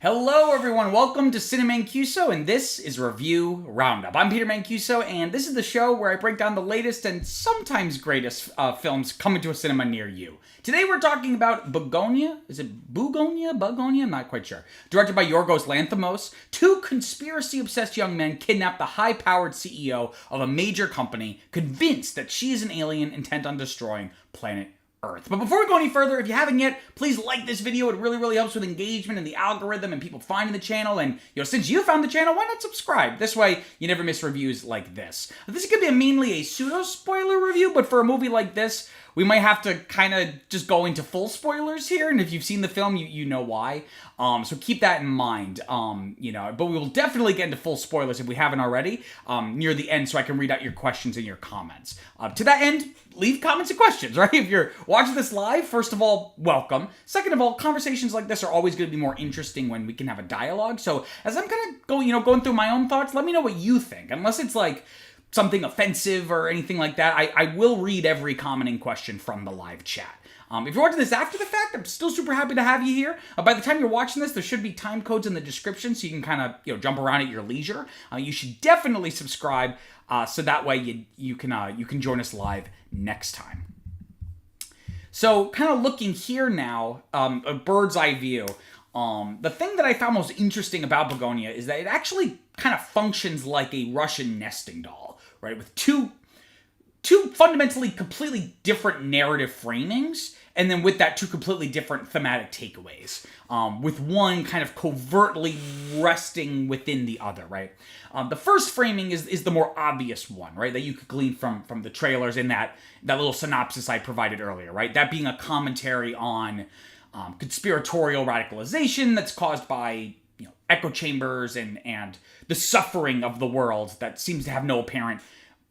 Hello everyone, welcome to Cinema Mancuso, and this is Review Roundup. I'm Peter Mancuso, and this is the show where I break down the latest and sometimes greatest films coming to a cinema near you. Today we're talking about Bugonia. Is it Bugonia? Bugonia? I'm not quite sure. Directed by Yorgos Lanthimos. Two conspiracy-obsessed young men kidnap the high-powered CEO of a major company, convinced that she is an alien intent on destroying planet Earth. But before we go any further, if you haven't yet, please like this video. It really helps with engagement and the algorithm and people finding the channel. And, since you found the channel, why not subscribe? This way, you never miss reviews like this. This is going to be mainly a pseudo-spoiler review, but for a movie like this, we might have to kind of just go into full spoilers here, and if you've seen the film, you know why. So keep that in mind, but we will definitely get into full spoilers if we haven't already, near the end, so I can read out your questions and your comments. To that end, leave comments and questions, right? If you're watching this live, first of all, welcome. Second of all, conversations like this are always going to be more interesting when we can have a dialogue, so as I'm kind of going through my own thoughts, let me know what you think, unless it's like something offensive or anything like that. I will read every commenting question from the live chat. If you're watching this after the fact, I'm still super happy to have you here. By the time you're watching this, there should be time codes in the description so you can kind of jump around at your leisure. You should definitely subscribe so that way you can join us live next time. So kind of looking here now, a bird's eye view. The thing that I found most interesting about Bugonia is that it actually kind of functions like a Russian nesting doll, right? With two fundamentally completely different narrative framings, and then with that, two completely different thematic takeaways, with one kind of covertly resting within the other, right? The first framing is the more obvious one, right? That you could glean from the trailers in that little synopsis I provided earlier, right? That being a commentary on conspiratorial radicalization that's caused by echo chambers and the suffering of the world that seems to have no apparent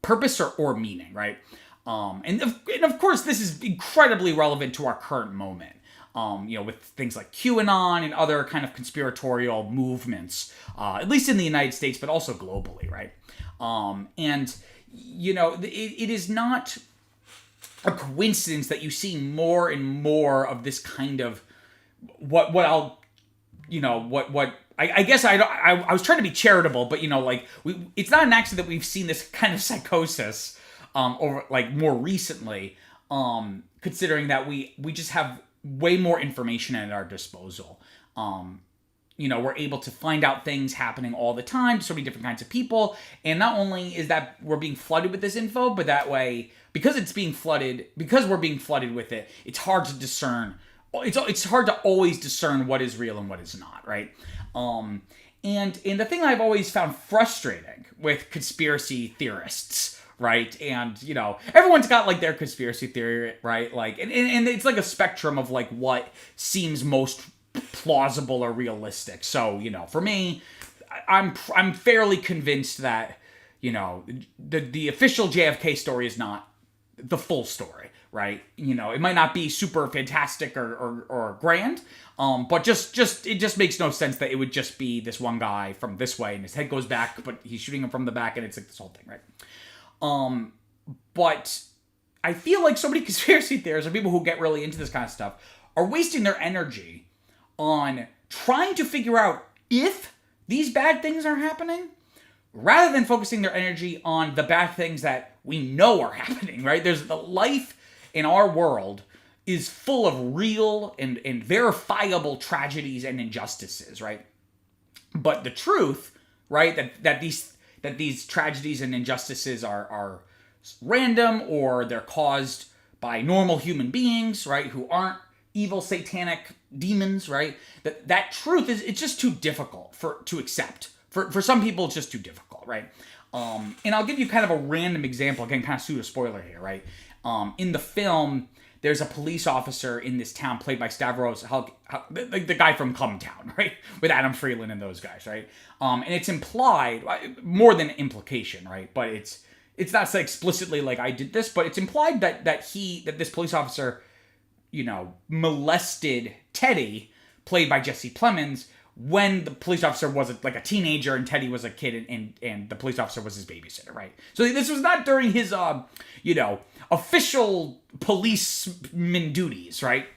purpose or meaning, right? And of course, this is incredibly relevant to our current moment, with things like QAnon and other kind of conspiratorial movements, at least in the United States, but also globally, right? It is not a coincidence that you see more and more of this kind of I guess I was trying to be charitable, but it's not an accident that we've seen this kind of psychosis over more recently, considering that we just have way more information at our disposal. We're able to find out things happening all the time to so many different kinds of people, and not only is that we're being flooded with this info, but that way, because we're being flooded with it, it's hard to discern. It's hard to always discern what is real and what is not, right? And the thing I've always found frustrating with conspiracy theorists, right? And, everyone's got, their conspiracy theory, right? And it's like a spectrum of, what seems most plausible or realistic. So, for me, I'm fairly convinced that, the official JFK story is not the full story, right? It might not be super fantastic or grand, but it just makes no sense that it would just be this one guy from this way and his head goes back, but he's shooting him from the back and it's like this whole thing, right? But I feel like so many conspiracy theorists or people who get really into this kind of stuff are wasting their energy on trying to figure out if these bad things are happening, rather than focusing their energy on the bad things that we know are happening, right? There's the life in our world is full of real and verifiable tragedies and injustices, right? But the truth, right, that these tragedies and injustices are random, or they're caused by normal human beings, right, who aren't evil satanic demons, right? That truth it's just too difficult to accept. For some people, it's just too difficult, right? And I'll give you kind of a random example, again, kind of pseudo-spoiler here, right? In the film, there's a police officer in this town played by Stavros, the guy from Come Town, right? With Adam Freeland and those guys, right? And it's implied, more than implication, right? But it's not said explicitly like I did this, but it's implied that this police officer, molested Teddy, played by Jesse Plemons, when the police officer was a teenager and Teddy was a kid and the police officer was his babysitter, right? So this was not during his, official policeman duties, right?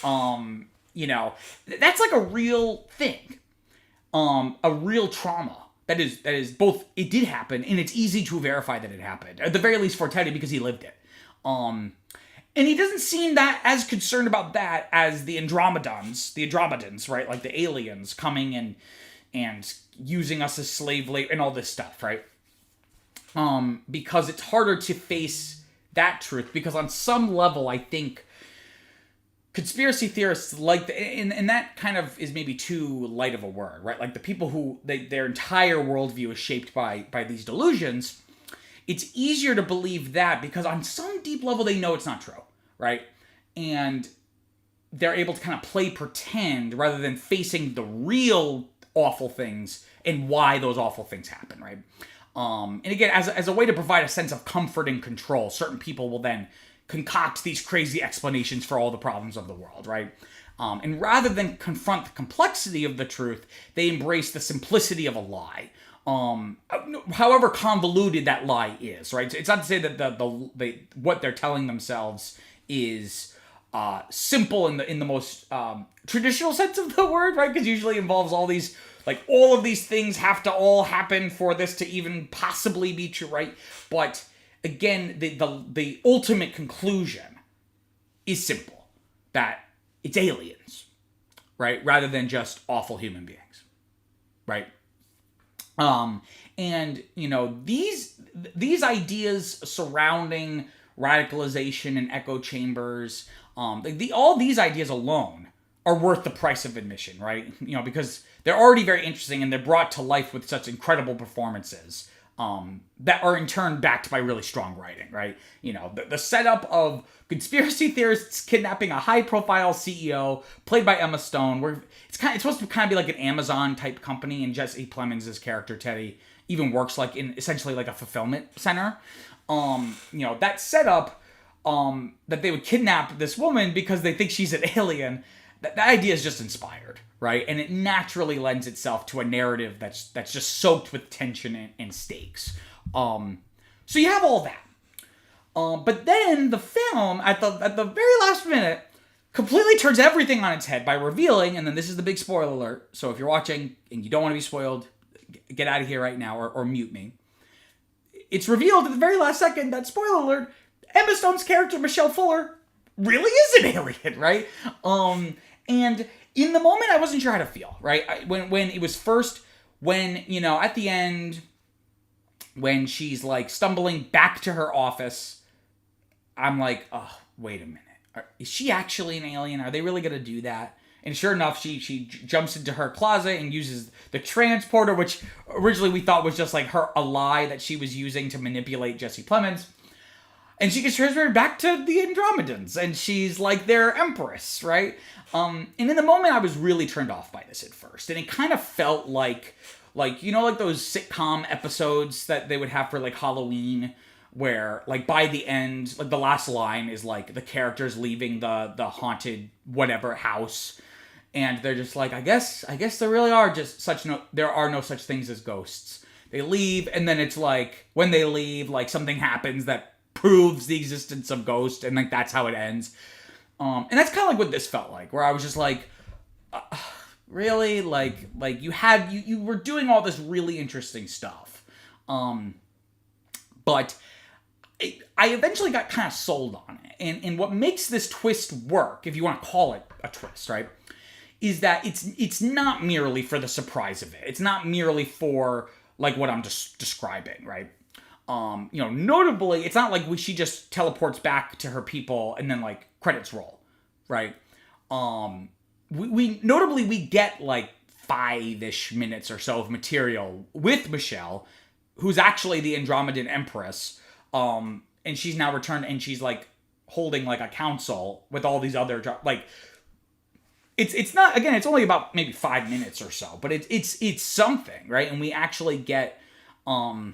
That's a real thing. a real trauma. That is both, it did happen, and it's easy to verify that it happened. At the very least for Teddy, because he lived it. And he doesn't seem that as concerned about that as the Andromedans, right? Like the aliens coming and using us as slave labor and all this stuff, right? Because it's harder to face that truth, because on some level, I think conspiracy theorists like and that kind of is maybe too light of a word, right? Like the people who their entire worldview is shaped by these delusions. It's easier to believe that because on some deep level they know it's not true, right? And they're able to kind of play pretend rather than facing the real awful things and why those awful things happen, right? And again, as a way to provide a sense of comfort and control, certain people will then concoct these crazy explanations for all the problems of the world, right? And rather than confront the complexity of the truth, they embrace the simplicity of a lie. However convoluted that lie is, right? It's not to say that what they're telling themselves is simple in the most traditional sense of the word, right? Because usually it involves all of these things have to all happen for this to even possibly be true, right? But again, the ultimate conclusion is simple, that it's aliens, right? Rather than just awful human beings, right? And these ideas surrounding radicalization and echo chambers, all these ideas alone are worth the price of admission, right? Because they're already very interesting and they're brought to life with such incredible performances that are in turn backed by really strong writing, right? The setup of conspiracy theorists kidnapping a high-profile CEO played by Emma Stone, where it's supposed to kind of be like an Amazon type company, and Jesse Plemons' character Teddy even works like in essentially like a fulfillment center. That setup that they would kidnap this woman because they think she's an alien. That idea is just inspired, right? And it naturally lends itself to a narrative that's just soaked with tension and stakes. So you have all that. But then the film, at the very last minute, completely turns everything on its head by revealing, and then this is the big spoiler alert, so if you're watching and you don't want to be spoiled, get out of here right now or mute me. It's revealed at the very last second that, spoiler alert, Emma Stone's character, Michelle Fuller, really is an alien, right? And in the moment, I wasn't sure how to feel, right? When it was first, at the end, when she's like stumbling back to her office, I'm like, oh, wait a minute. Is she actually an alien? Are they really going to do that? And sure enough, she jumps into her closet and uses the transporter, which originally we thought was just like a lie that she was using to manipulate Jesse Plemons. And she gets transferred back to the Andromedans, and she's like their empress, right? And in the moment, I was really turned off by this at first. And it kind of felt like those sitcom episodes that they would have for like Halloween, where like by the end, like the last line is like the characters leaving the haunted whatever house, and they're just like, I guess there really are there are no such things as ghosts. They leave, and then it's like when they leave, like something happens that proves the existence of ghosts, and like that's how it ends. And that's kind of like what this felt like, where I was just like, really, like you were doing all this really interesting stuff, but I eventually got kind of sold on it. And what makes this twist work, if you want to call it a twist, right, is that it's not merely for the surprise of it. It's not merely for like what I'm just describing, right? Notably, it's not like she just teleports back to her people and then like credits roll, right? We notably get like 5-ish minutes or so of material with Michelle, who's actually the Andromedan Empress, and she's now returned, and she's like holding like a council with all these other it's not, again, it's only about maybe 5 minutes or so, but it's something, right? And we actually get a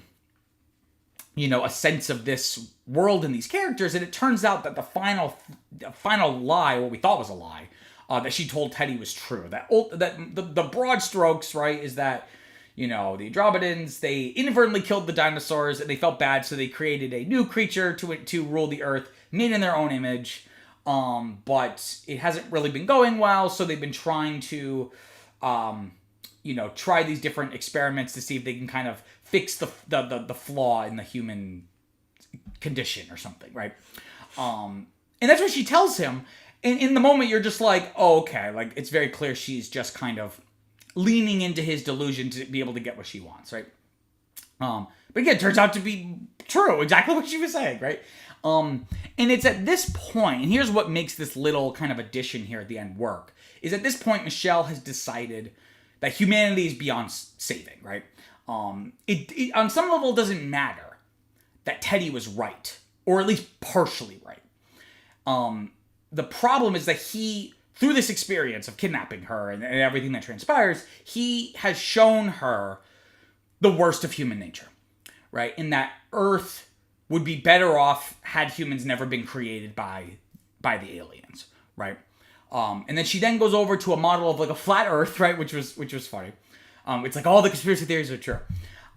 sense of this world and these characters, and it turns out that the final lie, what we thought was a lie, that she told Teddy was true. That the broad strokes, right, is that the Andromedans, they inadvertently killed the dinosaurs and they felt bad, so they created a new creature to rule the Earth, made in their own image. But it hasn't really been going well, so they've been trying to try these different experiments to see if they can kind of fix the flaw in the human condition or something, right? And that's what she tells him. And in the moment, you're just like, oh, okay. Like, it's very clear she's just kind of leaning into his delusion to be able to get what she wants, right? But again, it turns out to be true. Exactly what she was saying, right? And it's at this point, and here's what makes this little kind of addition here at the end work, is at this point, Michelle has decided that humanity is beyond saving, right? It on some level doesn't matter that Teddy was right, or at least partially right. The problem is that he, through this experience of kidnapping her and everything that transpires, he has shown her the worst of human nature, right? In that Earth would be better off had humans never been created by the aliens, right? And then she then goes over to a model of like a flat Earth, right? Which was funny. It's like all the conspiracy theories are true.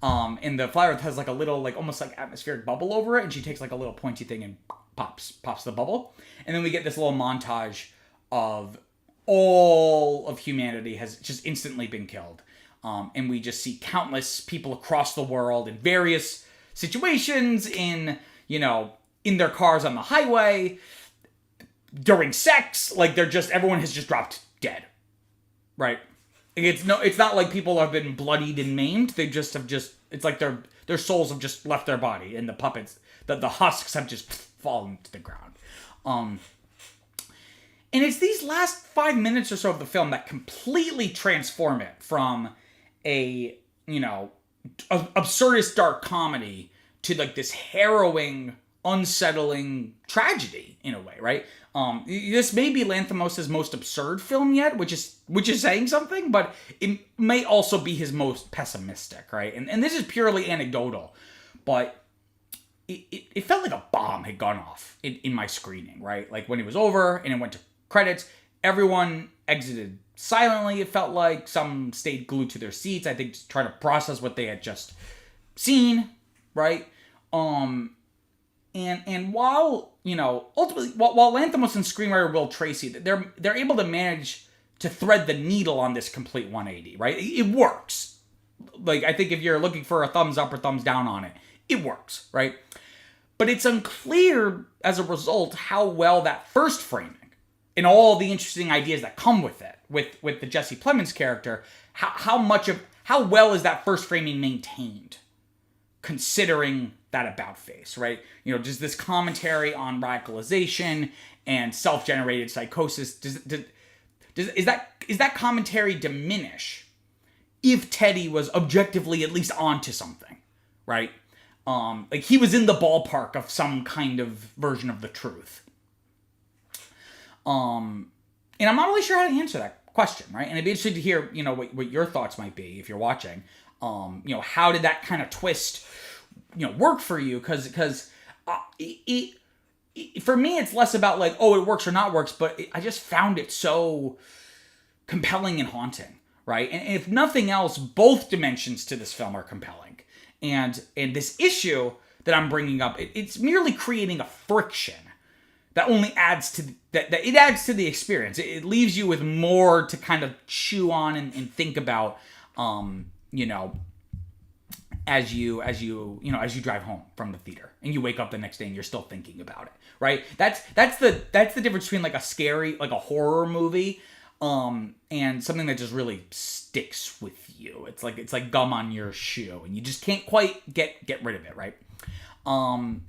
And the flat Earth has like a little, like almost like atmospheric bubble over it, and she takes like a little pointy thing and pops the bubble. And then we get this little montage of all of humanity has just instantly been killed. And we just see countless people across the world in various situations, in their cars on the highway, during sex, like everyone has just dropped dead, right? It's not like people have been bloodied and maimed. They just have it's like their souls have just left their body, and the puppets, the husks have just fallen to the ground. And it's these last 5 minutes or so of the film that completely transform it from a absurdist dark comedy to like this harrowing, unsettling tragedy in a way, right? This may be Lanthimos' most absurd film yet, which is saying something, but it may also be his most pessimistic, right? And this is purely anecdotal, but it felt like a bomb had gone off in my screening, right? Like when it was over and it went to credits, everyone exited silently. It felt like some stayed glued to their seats, I think, just trying to process what they had just seen, right? And while, ultimately, while Lanthimos and screenwriter Will Tracy, they're able to manage to thread the needle on this complete 180, right? It works. Like, I think if you're looking for a thumbs up or thumbs down on it, it works, right? But it's unclear, as a result, how well that first framing and all the interesting ideas that come with it, with the Jesse Plemons character, how well is that first framing maintained, considering that about face, right? Does this commentary on radicalization and self-generated psychosis, is that commentary diminish if Teddy was objectively at least onto something, right? Like he was in the ballpark of some kind of version of the truth. And I'm not really sure how to answer that question, right? And it'd be interesting to hear, what your thoughts might be if you're watching. How did that kind of twist, work for you? Because for me, it's less about like, oh, it works or not works, but I just found it so compelling and haunting, right? And if nothing else, both dimensions to this film are compelling. And this issue that I'm bringing up, it's merely creating a friction that only adds to that it adds to the experience. It leaves you with more to kind of chew on and think about, as you drive home from the theater and you wake up the next day and you're still thinking about it, right? That's the difference between like a scary, like a horror movie, and something that just really sticks with you. It's like gum on your shoe, and you just can't quite get rid of it, right?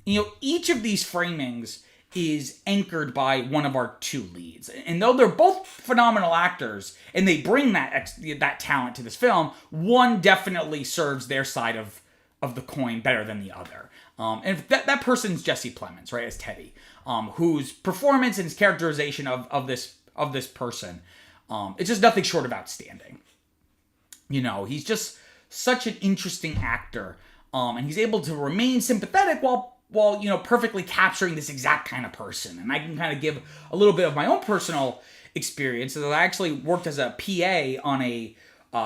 Each of these framings is anchored by one of our two leads, and though they're both phenomenal actors and they bring that talent to this film, one definitely serves their side of the coin better than the other. And that person's Jesse Plemons, right, as Teddy, whose performance and his characterization of this person, it's just nothing short of outstanding. He's just such an interesting actor, and he's able to remain sympathetic while perfectly capturing this exact kind of person. And I can kind of give a little bit of my own personal experience. So I actually worked as a PA on a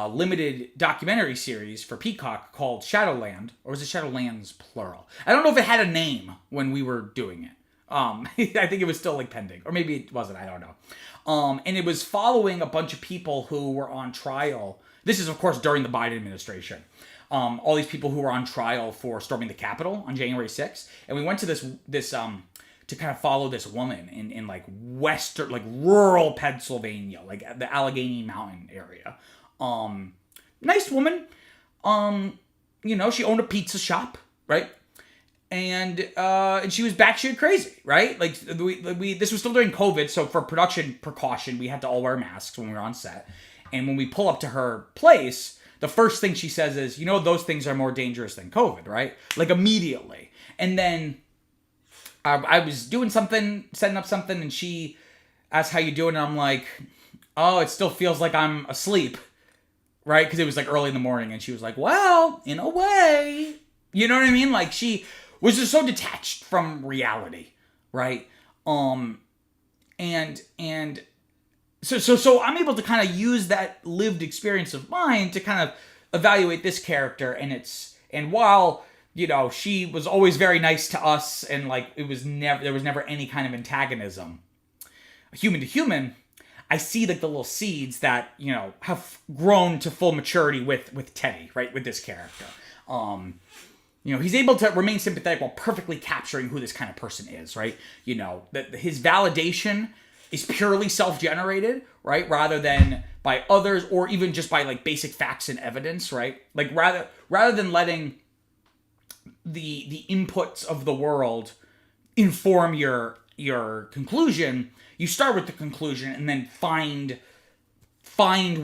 limited documentary series for Peacock called Shadowland, or was it Shadowlands plural? I don't know if it had a name when we were doing it. I think it was still like pending, or maybe it wasn't. I don't know. And it was following a bunch of people who were on trial This is, of course, during the Biden administration. All these people who were on trial for storming the Capitol on January 6th. And we went to this to kind of follow this woman in like western, like rural Pennsylvania, like the Allegheny Mountain area. Nice woman. She owned a pizza shop, right? And she was batshit crazy, right? Like we this was still during COVID, so for production precaution, we had to all wear masks when we were on set. And when we pull up to her place, the first thing she says is, those things are more dangerous than COVID, right? Like immediately. And then I was doing something, setting up something, and she asked how you doing, and I'm like, oh, it still feels like I'm asleep, right? Because it was like early in the morning, and she was like, well, in a way. You know what I mean? Like she was just so detached from reality, right? And so I'm able to kind of use that lived experience of mine to kind of evaluate this character, and while she was always very nice to us, and like there was never any kind of antagonism, human to human, I see like the little seeds that have grown to full maturity with Teddy, right, with this character. He's able to remain sympathetic while perfectly capturing who this kind of person is, right? That his validation is purely self-generated, right? Rather than by others, or even just by like basic facts and evidence, right? Like rather than letting the inputs of the world inform your conclusion, you start with the conclusion and then find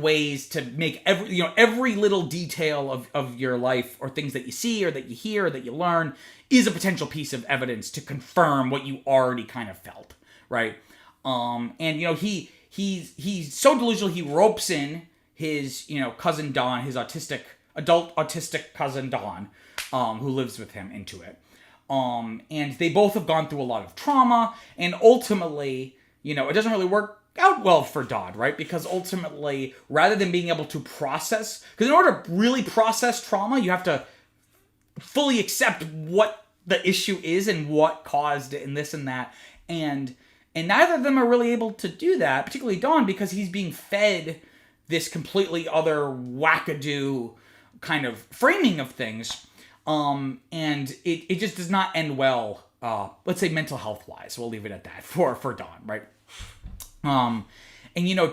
ways to make every little detail of your life, or things that you see or that you hear or that you learn, is a potential piece of evidence to confirm what you already kind of felt, right? He's so delusional, he ropes in his cousin Don, his adult autistic cousin Don, who lives with him, into it. And they both have gone through a lot of trauma, and ultimately, it doesn't really work out well for Don, right? Because ultimately, rather than being able to process, because in order to really process trauma, you have to fully accept what the issue is and what caused it and this and that. And neither of them are really able to do that, particularly Don, because he's being fed this completely other wackadoo kind of framing of things. And it just does not end well, let's say mental health wise. We'll leave it at that for Don, right?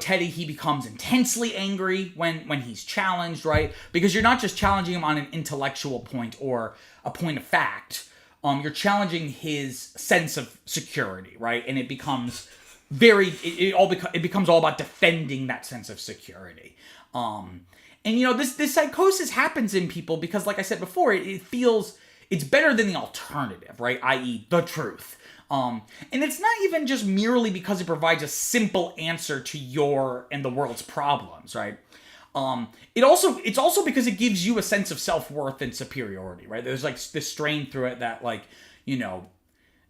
Teddy, he becomes intensely angry when he's challenged, right? Because you're not just challenging him on an intellectual point or a point of fact. You're challenging his sense of security, right? And it becomes it becomes all about defending that sense of security. This psychosis happens in people because, like I said before, it feels it's better than the alternative, right? I.e., the truth. And it's not even just merely because it provides a simple answer to your and the world's problems, right? It's also because it gives you a sense of self-worth and superiority, right? There's like this strain through it that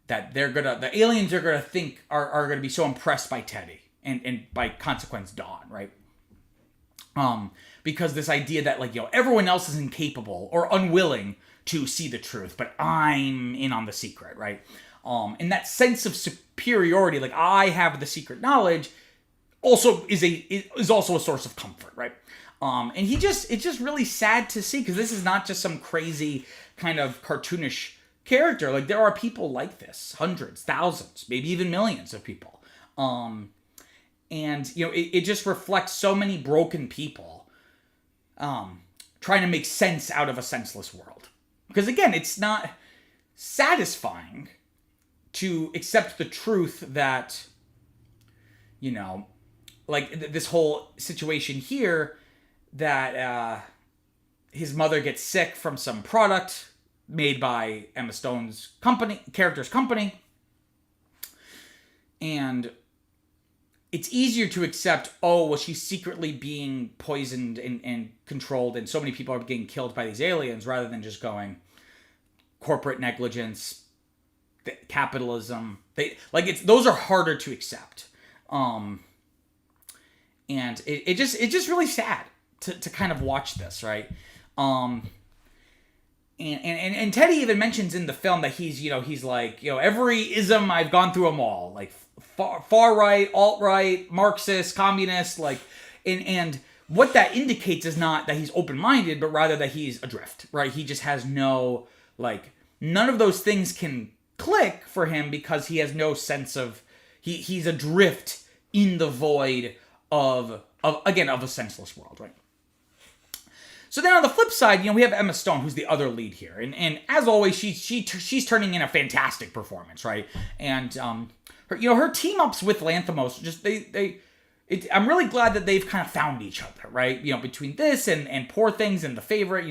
that the aliens are gonna think are gonna be so impressed by Teddy and by consequence Don, right? Because this idea that everyone else is incapable or unwilling to see the truth, but I'm in on the secret, right? And that sense of superiority, like I have the secret knowledge, also is also a source of comfort, right? And it's just really sad to see, because this is not just some crazy kind of cartoonish character. Like there are people like this, hundreds, thousands, maybe even millions of people. It just reflects so many broken people trying to make sense out of a senseless world. Because again, it's not satisfying to accept the truth that, this whole situation here, that his mother gets sick from some product made by Emma Stone's character's company. And it's easier to accept, she's secretly being poisoned and controlled, and so many people are getting killed by these aliens, rather than just going corporate negligence, capitalism. Those are harder to accept. And it's just really sad to kind of watch this, right? And Teddy even mentions in the film that he's like, every ism, I've gone through them all, like far right, alt right, Marxist, communist, and what that indicates is not that he's open-minded, but rather that he's adrift, right? He just has no, like, none of those things can click for him because he has no sense of, he's adrift in the void of a senseless world, right? So then on the flip side, we have Emma Stone, who's the other lead here, and as always, she's turning in a fantastic performance, right? And her team ups with Lanthimos, just I'm really glad that they've kind of found each other, right? Between this and Poor Things and The Favorite,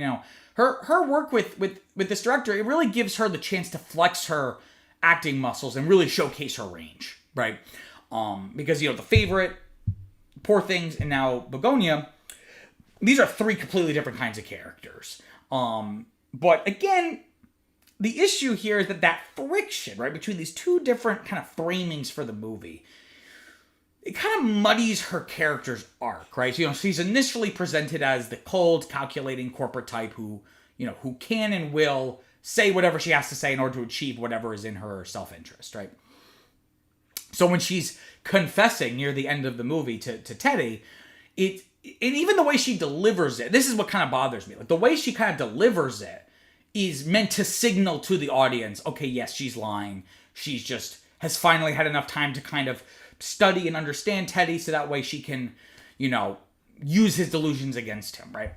her work with this director, it really gives her the chance to flex her acting muscles and really showcase her range, right? Because The Favorite, Poor Things, and now Bugonia, these are three completely different kinds of characters. But again, the issue here is that friction, right, between these two different kind of framings for the movie, it kind of muddies her character's arc, right? So, she's initially presented as the cold, calculating corporate type who can and will say whatever she has to say in order to achieve whatever is in her self-interest, right? So when she's confessing near the end of the movie to Teddy, and even the way she delivers it, this is what kind of bothers me. Like, the way she kind of delivers it is meant to signal to the audience, okay, yes, she's lying. She's just has finally had enough time to kind of study and understand Teddy, so that way she can, use his delusions against him, right?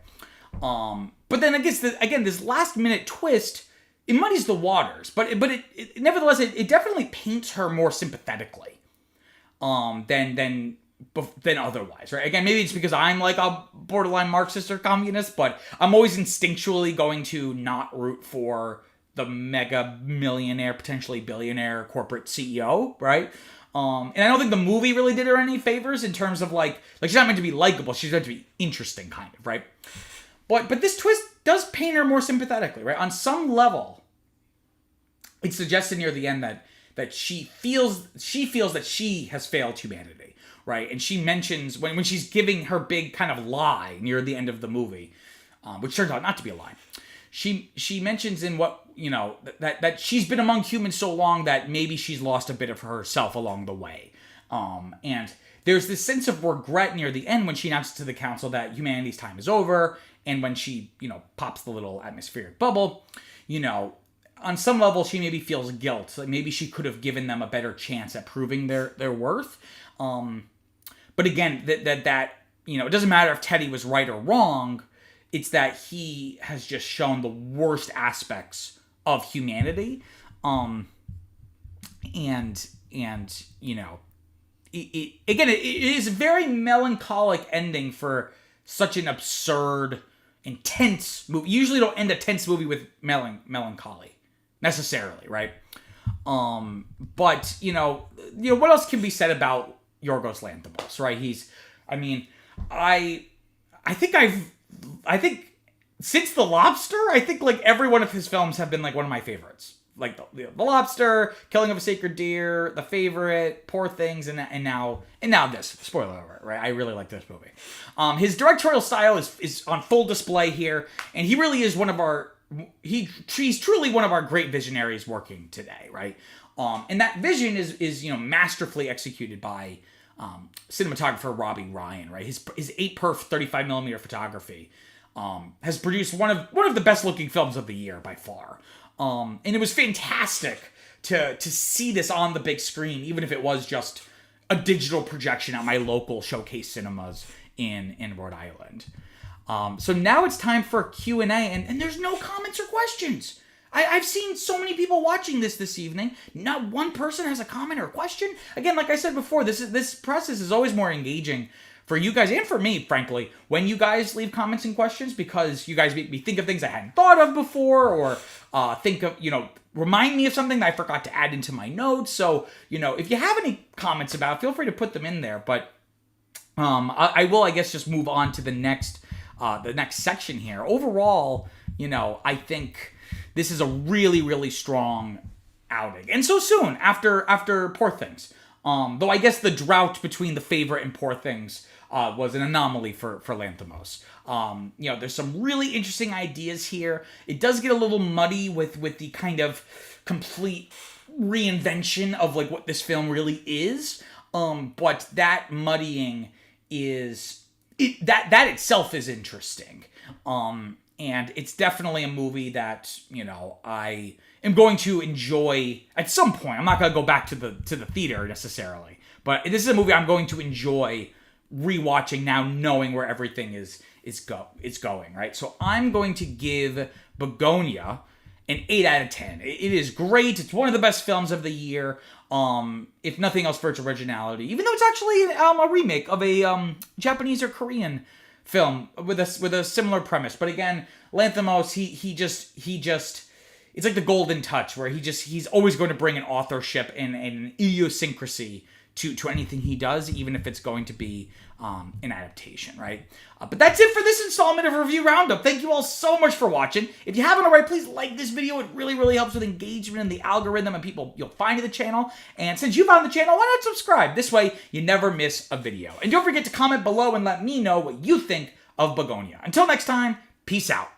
But then again, this last minute twist, it muddies the waters, but it nevertheless, it definitely paints her more sympathetically, than otherwise, right? Again, maybe it's because I'm like a borderline Marxist or communist, but I'm always instinctually going to not root for the mega millionaire, potentially billionaire corporate CEO, right? And I don't think the movie really did her any favors in terms of like she's not meant to be likable, she's meant to be interesting, kind of, right? But this twist does paint her more sympathetically, right? On some level, it's suggested near the end that she feels that she has failed humanity, right? And she mentions when she's giving her big kind of lie near the end of the movie, which turns out not to be a lie. She mentions in what that she's been among humans so long that maybe she's lost a bit of herself along the way, and there's this sense of regret near the end when she announces to the council that humanity's time is over, and when she pops the little atmospheric bubble, on some level she maybe feels guilt, like maybe she could have given them a better chance at proving their worth, but again that it doesn't matter if Teddy was right or wrong. It's that he has just shown the worst aspects of humanity, and it is a very melancholic ending for such an absurd, intense movie. You usually don't end a tense movie with melancholy necessarily, right? But what else can be said about Yorgos Lanthimos, right? I think since The Lobster, I think like every one of his films have been like one of my favorites. Like the Lobster, Killing of a Sacred Deer, The Favorite, Poor Things, and now this. Spoiler alert, right? I really like this movie. His directorial style is on full display here, and he really is he's truly one of our great visionaries working today, right? And that vision is masterfully executed by cinematographer Robbie Ryan, right? His 8-perf 35mm photography has produced one of the best looking films of the year by far. And it was fantastic to see this on the big screen, even if it was just a digital projection at my local showcase cinemas in Rhode Island. So now it's time for Q&A, and there's no comments or questions. I've seen so many people watching this evening. Not one person has a comment or a question. Again, like I said before, this process is always more engaging for you guys and for me, frankly, when you guys leave comments and questions, because you guys make me think of things I hadn't thought of before, or remind me of something that I forgot to add into my notes. So, if you have any comments about it, feel free to put them in there. But I will, I guess, just move on to the next section here. Overall, I think this is a really, really strong outing. And so soon after Poor Things. Though I guess the drought between The Favorite and Poor Things was an anomaly for Lanthimos. There's some really interesting ideas here. It does get a little muddy with the kind of complete reinvention of like what this film really is. But that muddying is that itself is interesting. And it's definitely a movie that, I am going to enjoy at some point. I'm not going to go back to the theater necessarily, but this is a movie I'm going to enjoy rewatching now, knowing where everything is going, right? So I'm going to give Bugonia an 8 out of 10. It is great. It's one of the best films of the year. If nothing else for its originality, even though it's actually a remake of a Japanese or Korean film with a similar premise. But again, Lanthimos, he just it's like the golden touch where he's always going to bring an authorship and an idiosyncrasy to anything he does, even if it's going to be an adaptation, right? But that's it for this installment of Review Roundup. Thank you all so much for watching. If you haven't already, please like this video. It really, really helps with engagement in the algorithm and people you'll find in the channel. And since you found the channel, why not subscribe? This way, you never miss a video. And don't forget to comment below and let me know what you think of Bugonia. Until next time, peace out.